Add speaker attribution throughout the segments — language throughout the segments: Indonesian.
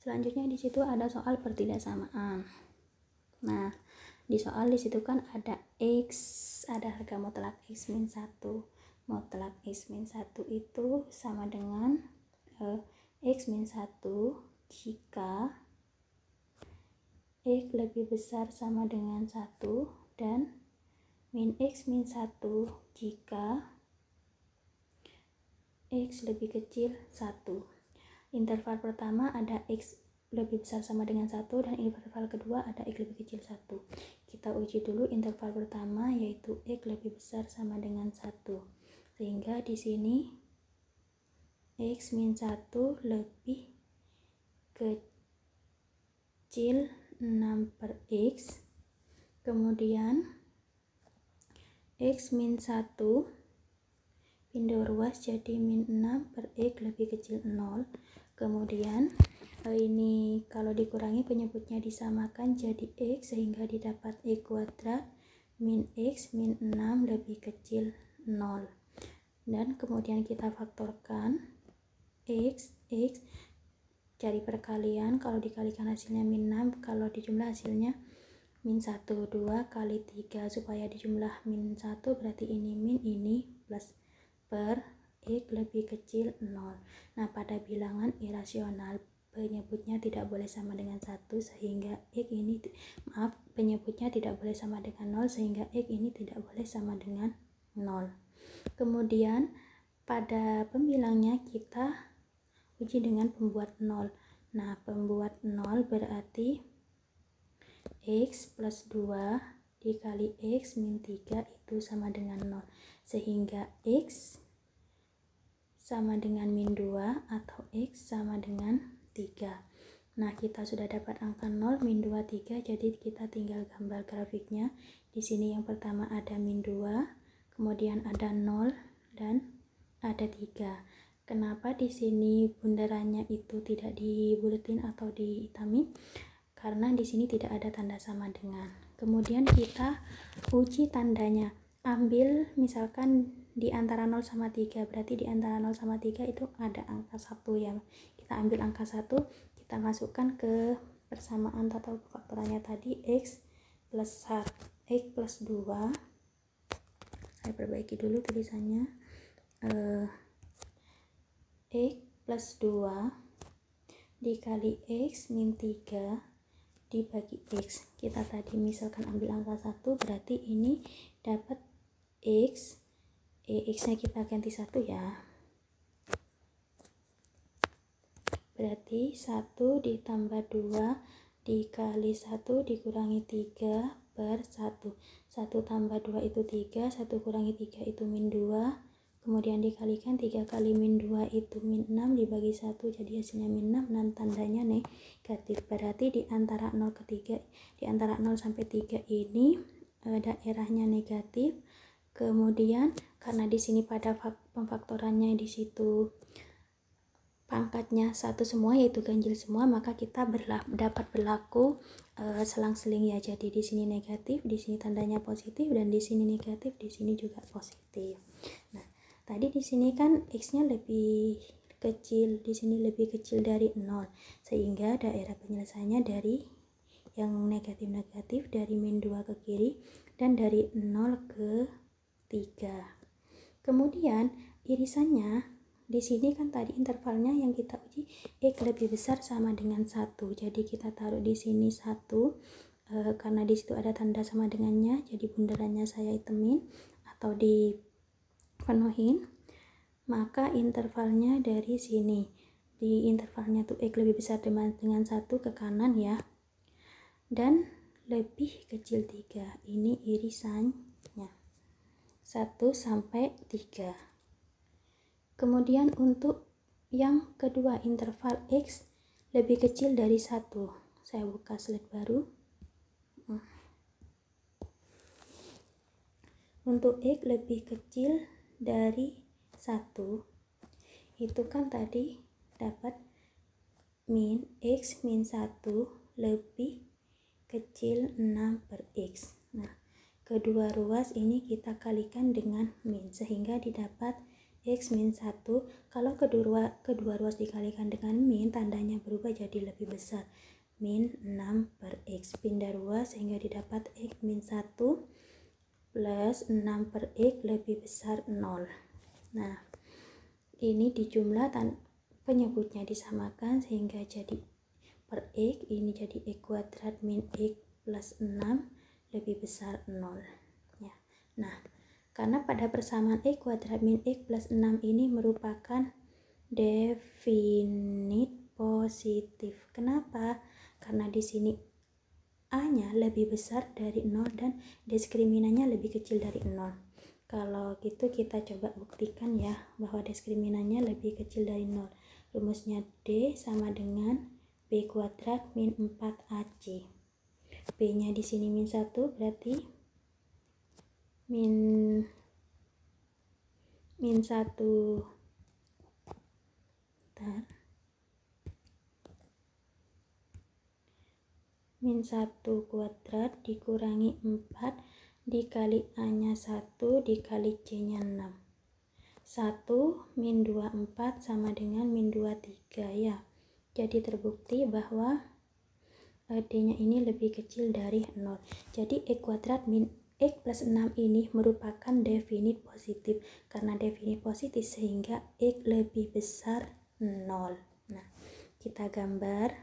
Speaker 1: Selanjutnya di situ ada soal pertidaksamaan. Nah, di soal di situ kan ada X, ada harga mutlak X min 1. Mutlak X min 1 itu sama dengan X min 1 jika X lebih besar sama dengan 1 dan min X min 1 jika X lebih kecil 1. Interval pertama ada X lebih besar sama dengan 1 dan interval kedua ada X lebih kecil 1. Kita uji dulu interval pertama yaitu X lebih besar sama dengan 1. Sehingga di sini X min 1 lebih kecil 6 per X. Kemudian X min 1 pindah ruas jadi min 6 per X lebih kecil 0. Kemudian ini kalau dikurangi penyebutnya disamakan jadi X sehingga didapat X kuadrat min X min 6 lebih kecil 0. Dan kemudian kita faktorkan X cari perkalian, kalau dikalikan hasilnya min 6, kalau dijumlah hasilnya min 1, 2 kali 3, supaya dijumlah min 1 berarti ini min, ini plus, per X lebih kecil 0. Nah, pada bilangan irasional penyebutnya tidak boleh sama dengan 1 sehingga X ini, penyebutnya tidak boleh sama dengan 0 sehingga X ini tidak boleh sama dengan 0. Kemudian pada pembilangnya kita uji dengan pembuat 0. Nah, pembuat 0 berarti X plus 2 dikali X min 3 itu sama dengan 0. Sehingga X sama dengan min 2 atau X sama dengan 3. Nah, kita sudah dapat angka 0, min 2, 3, jadi kita tinggal gambar grafiknya. Di sini yang pertama ada min 2, kemudian ada 0, dan ada 3. Kenapa di sini bundarannya itu tidak dibuletin atau dihitami? Karena di sini tidak ada tanda sama dengan. Kemudian kita uji tandanya. Ambil misalkan di antara 0 sama 3, berarti di antara 0 sama 3 itu ada angka 1 ya. Kita ambil angka 1, kita masukkan ke persamaan atau faktorannya tadi X plus 2. Saya perbaiki dulu tulisannya. X plus 2 dikali X min 3 dibagi X. Kita tadi misalkan ambil angka 1, berarti ini dapat X, X nya kita ganti 1 ya, berarti 1 ditambah 2 dikali 1 dikurangi 3 per 1. 1 tambah 2 itu 3, 1 kurangi 3 itu min 2, kemudian dikalikan 3 kali min 2 itu min 6 dibagi 1 jadi hasilnya min 6 dan tandanya negatif. Berarti di antara 0 ke 3, di antara 0 sampai 3 ini daerahnya negatif. Kemudian karena di sini pada pemfaktorannya di situ pangkatnya 1 semua yaitu ganjil semua, maka kita dapat berlaku selang-seling ya. Jadi di sini negatif, di sini tandanya positif, dan di sini negatif, di sini juga positif. Nah, tadi di sini kan X-nya lebih kecil, di sini lebih kecil dari 0, sehingga daerah penyelesaiannya dari yang negatif-negatif, dari min 2 ke kiri dan dari 0 ke 3. Kemudian irisannya di sini kan tadi intervalnya yang kita uji X lebih besar sama dengan 1. Jadi kita taruh di sini 1 karena di situ ada tanda sama dengannya, jadi bundarannya saya hitamin atau dipenuhin. Maka intervalnya dari sini, di intervalnya tuh X lebih besar dengan 1 ke kanan ya, dan lebih kecil 3. Ini irisannya 1 sampai 3. Kemudian untuk yang kedua, interval X lebih kecil dari 1. Saya buka slide baru. Untuk X lebih kecil dari 1 itu kan tadi dapat min X min 1 lebih kecil 6 per X. Nah, kedua ruas ini kita kalikan dengan min sehingga didapat X min 1. Kalau kedua ruas dikalikan dengan min, tandanya berubah jadi lebih besar. Min 6 per X. Pindah ruas sehingga didapat X min 1 plus 6 per X lebih besar 0. Nah, ini dijumlah penyebutnya disamakan sehingga jadi per X. Ini jadi X kuadrat min X plus 6 lebih besar 0. Ya. Nah, karena pada persamaan X kuadrat min X plus 6 ini merupakan definit positif. Kenapa? Karena di sini A-nya lebih besar dari 0 dan diskriminannya lebih kecil dari 0. Kalau gitu kita coba buktikan ya bahwa diskriminannya lebih kecil dari 0. Rumusnya D sama dengan B kuadrat min 4AC. B-nya di sini min 1 berarti min 1 min 1 kuadrat dikurangi 4 dikali A-nya 1 dikali C-nya 6. 1 min 2 4 sama dengan min 2 3 ya. Jadi terbukti bahwa D-nya ini lebih kecil dari 0. Jadi X kuadrat min X plus 6 ini merupakan definit positif. Karena definit positif sehingga X lebih besar 0. Nah, kita gambar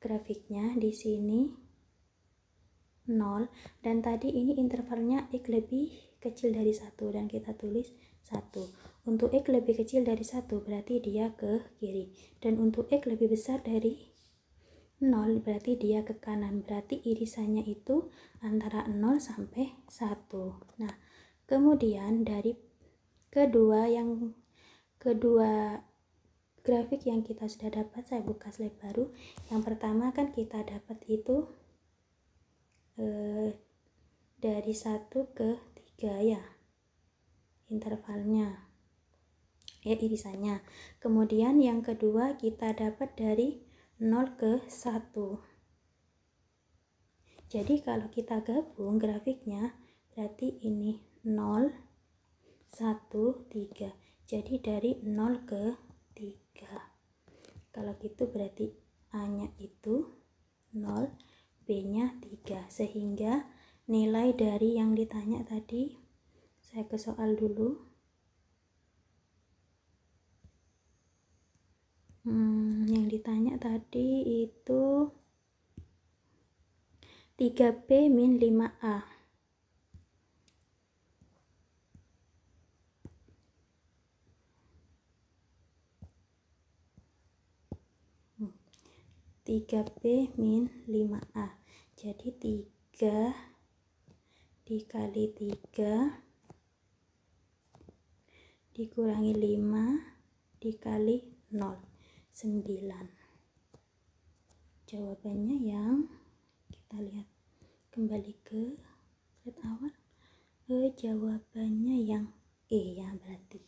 Speaker 1: grafiknya di sini 0 dan tadi ini intervalnya X lebih kecil dari 1 dan kita tulis 1. Untuk X lebih kecil dari 1 berarti dia ke kiri dan untuk X lebih besar dari 0 berarti dia ke kanan, berarti irisannya itu antara 0 sampai 1. Nah, kemudian dari kedua grafik yang kita sudah dapat, saya buka slide baru. Yang pertama kan kita dapat itu dari 1 ke 3 ya, intervalnya ya, irisannya. Kemudian yang kedua kita dapat dari 0 ke 1. Jadi kalau kita gabung grafiknya berarti ini 0 1 3. Jadi dari 0 ke 3. Kalau gitu berarti A-nya itu 0, B-nya 3. Sehingga nilai dari yang ditanya tadi, saya ke soal dulu. Yang ditanya tadi itu 3B min 5A. 3B min 5A. Jadi 3 dikali 3 dikurangi 5 dikali 0. 9. Jawabannya yang kita lihat kembali ke slide awal. Jawabannya yang E ya berarti.